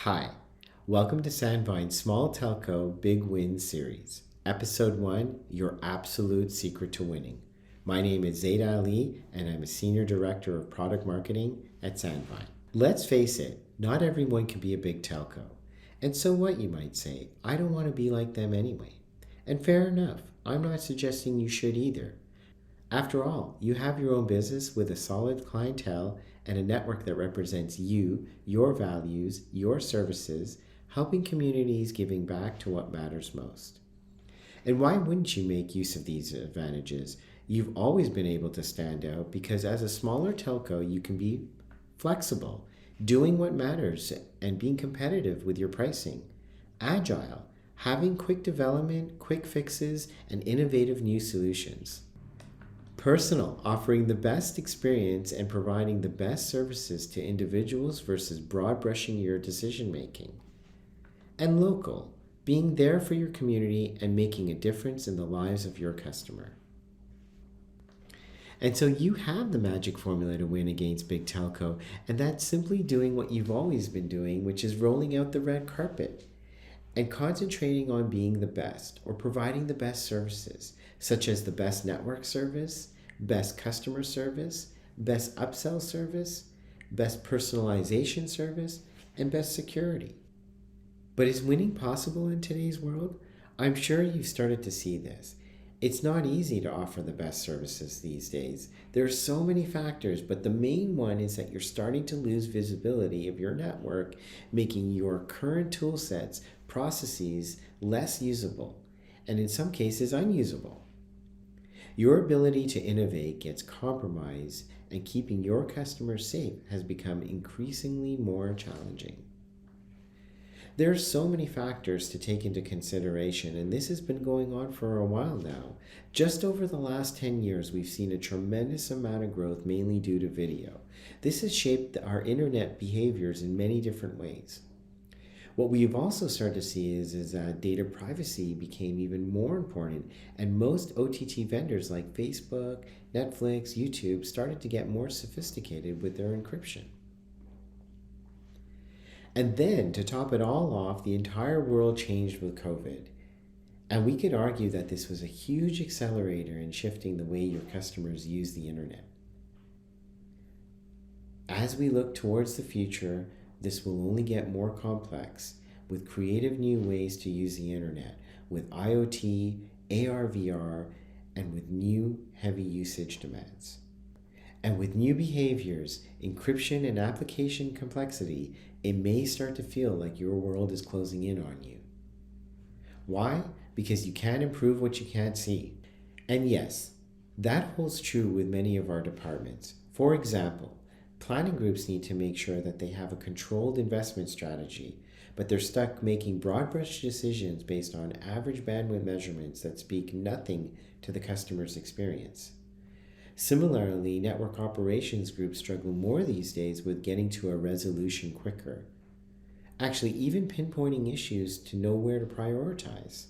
Hi, welcome to Sandvine's Small Telco Big Win series. Episode 1, Your Absolute Secret to Winning. My name is Zaid Ali, and I'm a Senior Director of Product Marketing at Sandvine. Let's face it, not everyone can be a big telco. And so what, you might say? I don't want to be like them anyway. And fair enough, I'm not suggesting you should either. After all, you have your own business with a solid clientele and a network that represents you, your values, your services, helping communities, giving back to what matters most. And why wouldn't you make use of these advantages? You've always been able to stand out because as a smaller telco, you can be flexible, doing what matters and being competitive with your pricing, agile, having quick development, quick fixes, and innovative new solutions. Personal, offering the best experience and providing the best services to individuals versus broad brushing your decision making. And local, being there for your community and making a difference in the lives of your customer. And so you have the magic formula to win against big telco, and that's simply doing what you've always been doing, which is rolling out the red carpet and concentrating on being the best or providing the best services, such as the best network service, best customer service, best upsell service, best personalization service, and best security. But is winning possible in today's world? I'm sure you've started to see this. It's not easy to offer the best services these days. There are so many factors, but the main one is that you're starting to lose visibility of your network, making your current tool sets, processes less usable, and in some cases unusable. Your ability to innovate gets compromised, and keeping your customers safe has become increasingly more challenging. There are so many factors to take into consideration, and this has been going on for a while now. Just over the last 10 years, we've seen a tremendous amount of growth, mainly due to video. This has shaped our internet behaviors in many different ways. What we've also started to see is that data privacy became even more important, and most OTT vendors like Facebook, Netflix, YouTube started to get more sophisticated with their encryption. And then, to top it all off, the entire world changed with COVID. And we could argue that this was a huge accelerator in shifting the way your customers use the internet. As we look towards the future, this will only get more complex with creative new ways to use the internet, with IoT, AR/VR, and with new heavy usage demands. And with new behaviors, encryption, and application complexity, it may start to feel like your world is closing in on you. Why? Because you can't improve what you can't see. And yes, that holds true with many of our departments. For example, planning groups need to make sure that they have a controlled investment strategy, but they're stuck making broad brush decisions based on average bandwidth measurements that speak nothing to the customer's experience. Similarly, network operations groups struggle more these days with getting to a resolution quicker. Actually, even pinpointing issues to know where to prioritize.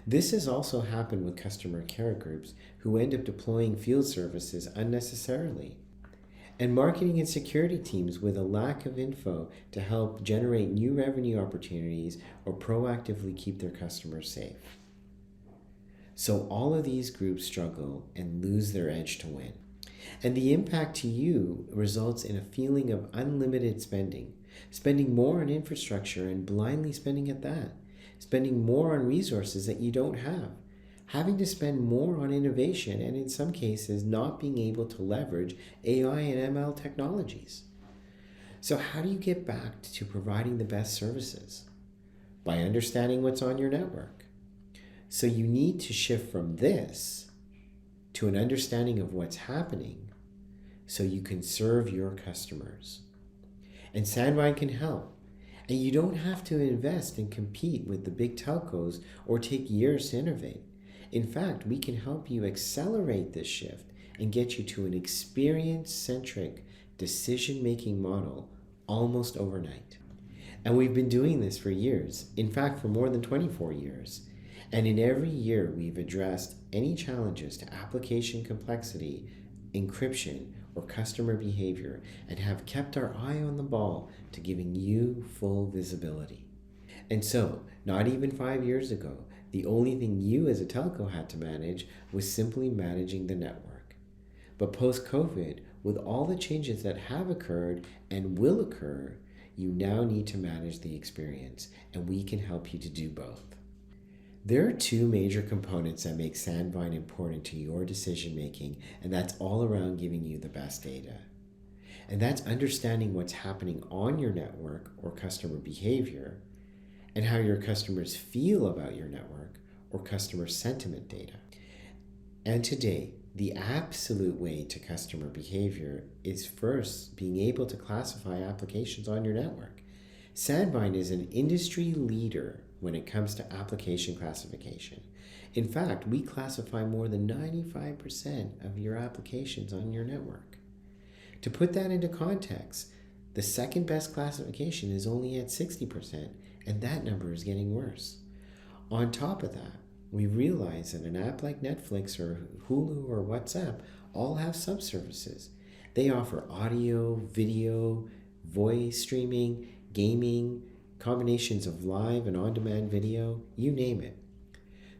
This has also happened with customer care groups who end up deploying field services unnecessarily. And marketing and security teams with a lack of info to help generate new revenue opportunities or proactively keep their customers safe. So all of these groups struggle and lose their edge to win. And the impact to you results in a feeling of unlimited spending, spending more on infrastructure and blindly spending at that, spending more on resources that you don't have, having to spend more on innovation, and in some cases not being able to leverage AI and ML technologies. So how do you get back to providing the best services? By understanding what's on your network. So you need to shift from this to an understanding of what's happening so you can serve your customers. And Sandvine can help. And you don't have to invest and compete with the big telcos or take years to innovate. In fact, we can help you accelerate this shift and get you to an experience-centric decision-making model almost overnight. And we've been doing this for years, in fact, for more than 24 years. And in every year, we've addressed any challenges to application complexity, encryption, or customer behavior and have kept our eye on the ball to giving you full visibility. And so, not even 5 years ago, the only thing you as a telco had to manage was simply managing the network. But post-COVID, with all the changes that have occurred and will occur, you now need to manage the experience, and we can help you to do both. There are two major components that make Sandvine important to your decision making, and that's all around giving you the best data. And that's understanding what's happening on your network or customer behavior, and how your customers feel about your network or customer sentiment data. And today, the absolute way to customer behavior is first being able to classify applications on your network. Sandvine is an industry leader when it comes to application classification. In fact, we classify more than 95% of your applications on your network. To put that into context, the second best classification is only at 60%, and that number is getting worse. On top of that, we realize that an app like Netflix or Hulu or WhatsApp all have subservices. They offer audio, video, voice streaming, gaming, combinations of live and on-demand video, you name it.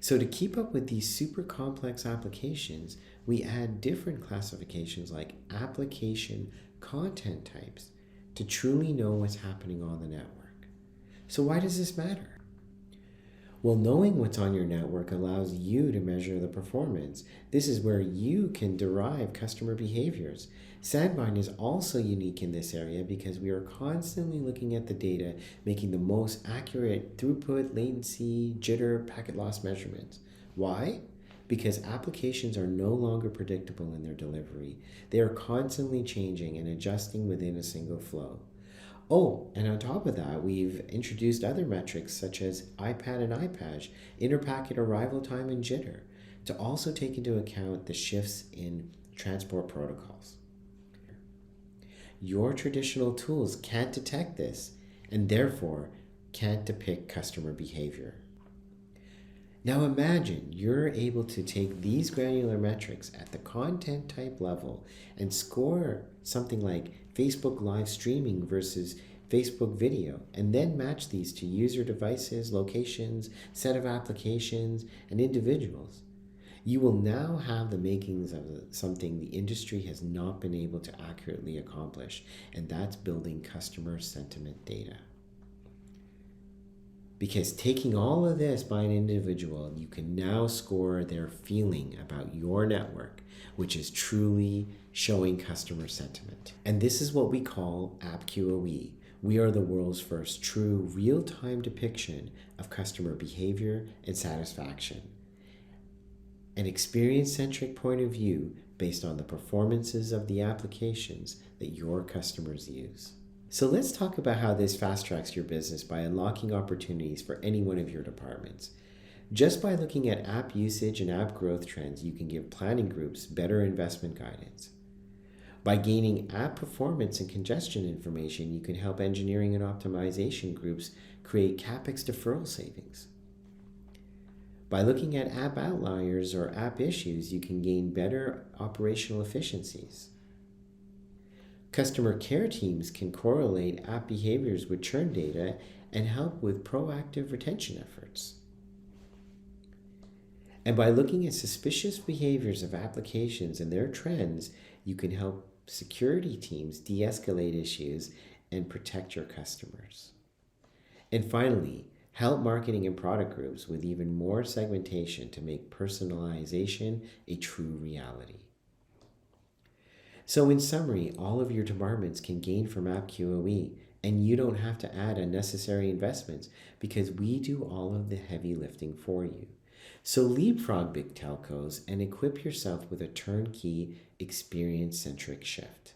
So to keep up with these super complex applications, we add different classifications like application content types to truly know what's happening on the network. So why does this matter? Well, knowing what's on your network allows you to measure the performance. This is where you can derive customer behaviors. Sandvine is also unique in this area because we are constantly looking at the data, making the most accurate throughput, latency, jitter, packet loss measurements. Why? Because applications are no longer predictable in their delivery. They are constantly changing and adjusting within a single flow. Oh, and on top of that, we've introduced other metrics such as iPad and iPad, interpacket arrival time, and jitter, to also take into account the shifts in transport protocols. Your traditional tools can't detect this, and therefore can't depict customer behavior. Now imagine you're able to take these granular metrics at the content type level and score something like Facebook live streaming versus Facebook video, and then match these to user devices, locations, set of applications, and individuals. You will now have the makings of something the industry has not been able to accurately accomplish, and that's building customer sentiment data. Because taking all of this by an individual, you can now score their feeling about your network, which is truly showing customer sentiment. And this is what we call AppQoE. We are the world's first true real-time depiction of customer behavior and satisfaction. An experience-centric point of view based on the performances of the applications that your customers use. So let's talk about how this fast-tracks your business by unlocking opportunities for any one of your departments. Just by looking at app usage and app growth trends, you can give planning groups better investment guidance. By gaining app performance and congestion information, you can help engineering and optimization groups create CapEx deferral savings. By looking at app outliers or app issues, you can gain better operational efficiencies. Customer care teams can correlate app behaviors with churn data and help with proactive retention efforts. And by looking at suspicious behaviors of applications and their trends, you can help security teams de-escalate issues and protect your customers. And finally, help marketing and product groups with even more segmentation to make personalization a true reality. So in summary, all of your departments can gain from AppQoE, and you don't have to add unnecessary investments because we do all of the heavy lifting for you. So leapfrog big telcos and equip yourself with a turnkey, experience-centric shift.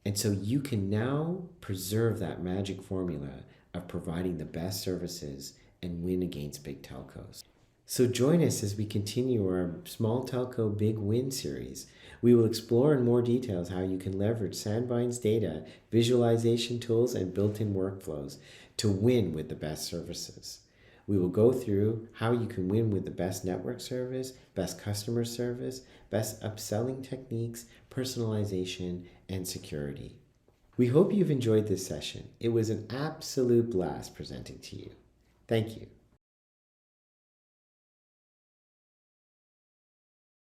And so you can now preserve that magic formula of providing the best services and win against big telcos. So join us as we continue our Small Telco Big Win series. We will explore in more details how you can leverage Sandvine's data, visualization tools, and built-in workflows to win with the best services. We will go through how you can win with the best network service, best customer service, best upselling techniques, personalization, and security. We hope you've enjoyed this session. It was an absolute blast presenting to you. Thank you.